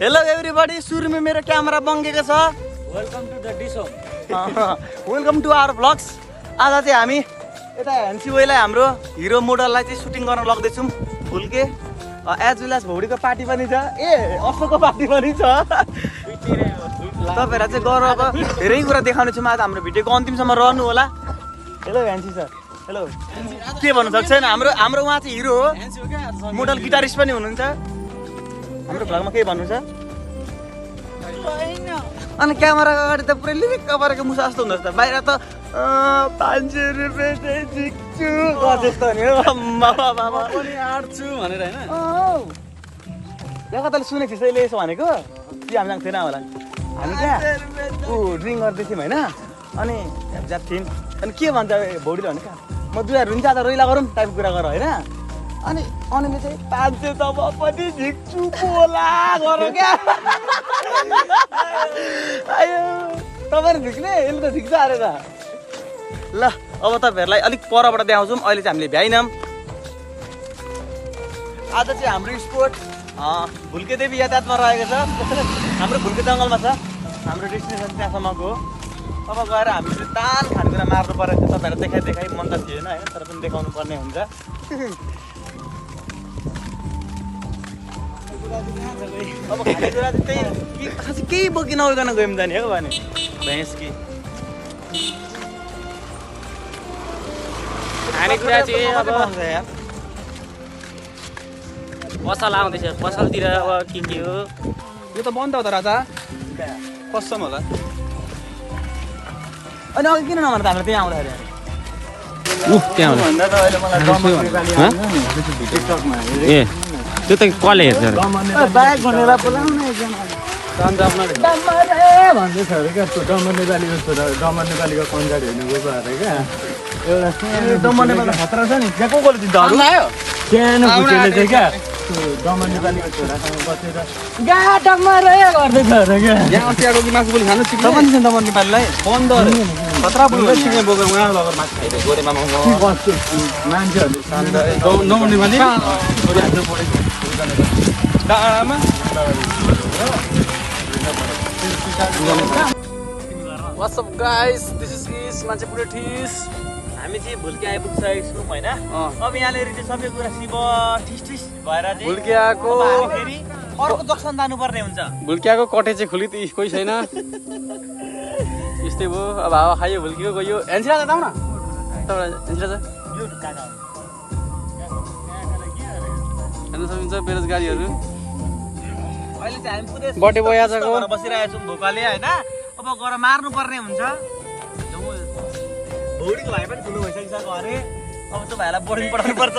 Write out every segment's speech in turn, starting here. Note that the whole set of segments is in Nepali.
हेलो एभ्रीबडी, सुरुमा मेरो क्यामेरा बङ्गेको छ। वेलकम टु द डिस home. Welcome to our vlogs. आज चाहिँ हामी यता ह्यान्सी वेलाई हाम्रो हिरो मोडललाई चाहिँ सुटिङ गर्न लग्दैछौँ फुल्के। एज वेल एज भौडीको पार्टी पनि छ, अशोकको पार्टी पनि छ। तपाईँहरूलाई चाहिँ गरको धेरै कुरा देखाउने छौँ। आज हाम्रो भिडियोको अन्तिमसम्म रहनु होला। हेलो ह्यान्सी सर। हेलो। के भन्नु सक्छ छैन, हाम्रो उहाँ चाहिँ हिरो हो, मोडल गिटारिस्ट पनि हुनुहुन्छ। हाम्रो भ्लगमा केही भन्नु छ? अनि क्यामेराको अगाडि त पुरै लिरिक कपरेको मुसा जस्तो हुँदो रहेछ, बाहिर त 500 रुपियाँ चाहिँ झिक्छु जस्तो नि हो। पनि आँट्छु भनेर हैन। यहाँ कताले सुनेको थिएँ यसो भनेको कि हामीसँग थिएन होला। हामी क्या ड्रिङ्क गर्दै थियौँ होइन, अनि जात थियौँ। अनि के भन्छ भौडीले भने क्या म 2000 हुन्छ आज रोइला गरौँ टाइपको कुरा गर होइन। अनि अनिले चाहिँ 500 त म पनि झिक्छु बोला गर क्या। आयो तपाईँहरू झिक्ने, यसले त झिक्छ अरे त। ल अब तपाईँहरूलाई अलिक परबाट देखाउँछौँ। अहिले चाहिँ हामीले भ्याइनौँ। आज चाहिँ हाम्रो स्पोर्ट भुल्के देवी यातायातमा रहेको छ। हाम्रो भुल्के जङ्गलमा छ हाम्रो डेस्टिनेसन, त्यहाँसम्मको हो। अब गएर हामीले तान खानेकुरा मार्नु परेको छ। तपाईँहरूलाई देखाइ मन त थिएन होइन, तर पनि देखाउनु पर्ने हुन्छ। अब खानेकुरा चाहिँ त्यही खासै केही बोकी नगइकन गयौँ जाने हो भने भैँस कि खानेकुरा चाहिँ अब यार पसल आउँदैछ। पसलतिर अब के हो यो त बन्द हो त राजा, कसम होला। अनि अघि किन नभन्दा हाम्रो त्यहाँ आउँदाखेरि त्यहाँ भन्दा त अहिले मलाई ए त्यो त कसले हेर्छ बाइक भनेर बोलाउन भन्दैछ अरे क्या, डम्बर नेपालीको छोरा डम्बर नेपालीको कन्सर्ट हेर्नु गएको अरे क्या। एउटा डम्बर नेपालमा खतरा छ नि, त्यहाँ को कोले चिन्छ अरू सानो खुट्टेले चाहिँ क्या डम्बर नेपालीको छोरासँग बसेर गा डम्बर गर्दैछ अरे क्या। यहाँ अस्ति आएको कि मासु पनि खानु सिक्नु तपाईँ नि डम्बर नेपालीलाई बन्द अरे। खतरा बोल्नु सिक्ने बोकेर उहाँ लगेर मासु खाइदियो गोरेमा बस्छु मान्छेहरू नौ नेपाली डाँडामा What's up guys, this is Is मान्छे पुरै ठिस। हामी चाहिँ भुल्के आइपुगिसकेको छौँ होइन। अब यहाँनिर चाहिँ सबै कुरा शिव ठिस ठिस भएर चाहिँ भुल्के आएको फेरि अर्को जक्सन जानुपर्ने हुन्छ। भुल्कियाको कठे चाहिँ खुली त कोही छैन। यस्तै भयो, अब हावा खायो भुल्किएको गयो। एन्सिरा जाऊ न तपाईँ, एन्सिरा जा यो काका हेर्न सकिन्छ बेरोजगारीहरू। अहिले चाहिँ हामी पुरै बटे बयाजको बसिरहेको छौँ भोकाले होइन। अब गएर मार्नु पर्ने हुन्छ। भौडीको भाइ पनि ठुलो भइसकिसक्यो अरे, अब त्यो भाइलाई बोर्डिङ पठाउनु पर्छ।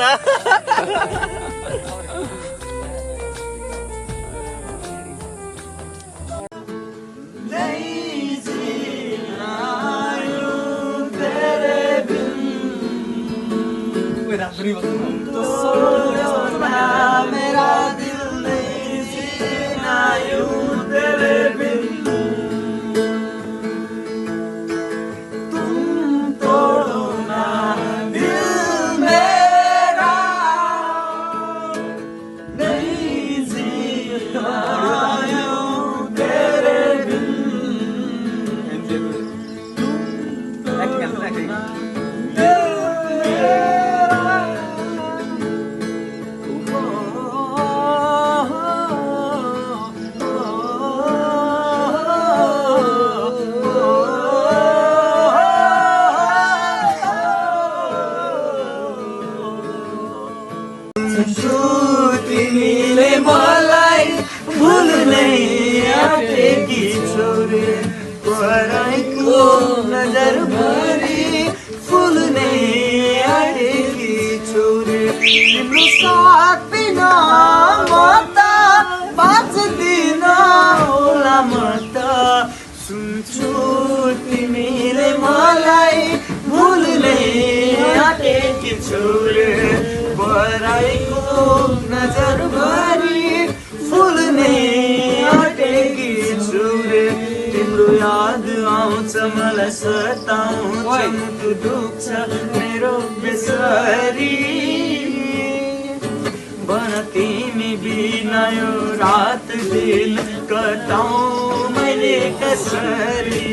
तिमीले मलाई भुल्नै आँटेकी छोरे, पराइको नजरभरि फुल्नै आँटेकी छोरे। तिम्रो साथ बिना म त बाँच्दिन होला, म त सुन्छु तिमीले मलाई भुल्नै आँटेकी छोरे, पराइको नजरभरि फुल्ने आँटेकी छोरे। तिम्रो याद आउँछ मलाई सताउँछ, मुटु दुख्छ मेरो बेसरी। बन तिमी बिन यो रात दिन कटाऊं मैले कसरी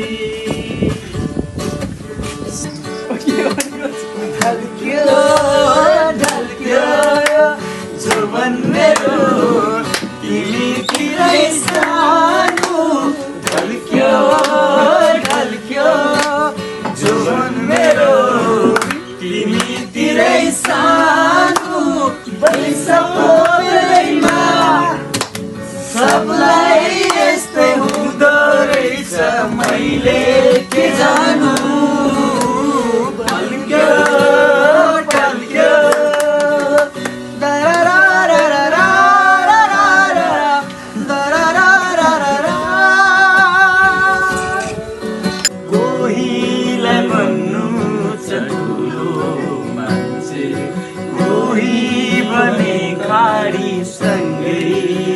ढल्क्यो ढल्क्यो जुबन मेरो तिमीतिरै सानो ढल्क्यो ढल्क्यो जुबन मेरो तिमीतिरै सानो बैसमा सबलाई यस्तै हुँदो रहेछ मैले के जानु ढल्क्यो ढल्क्यो कोहीलाई भन्नु छ ठुलो मान्छे कोही भने खाडी सँगै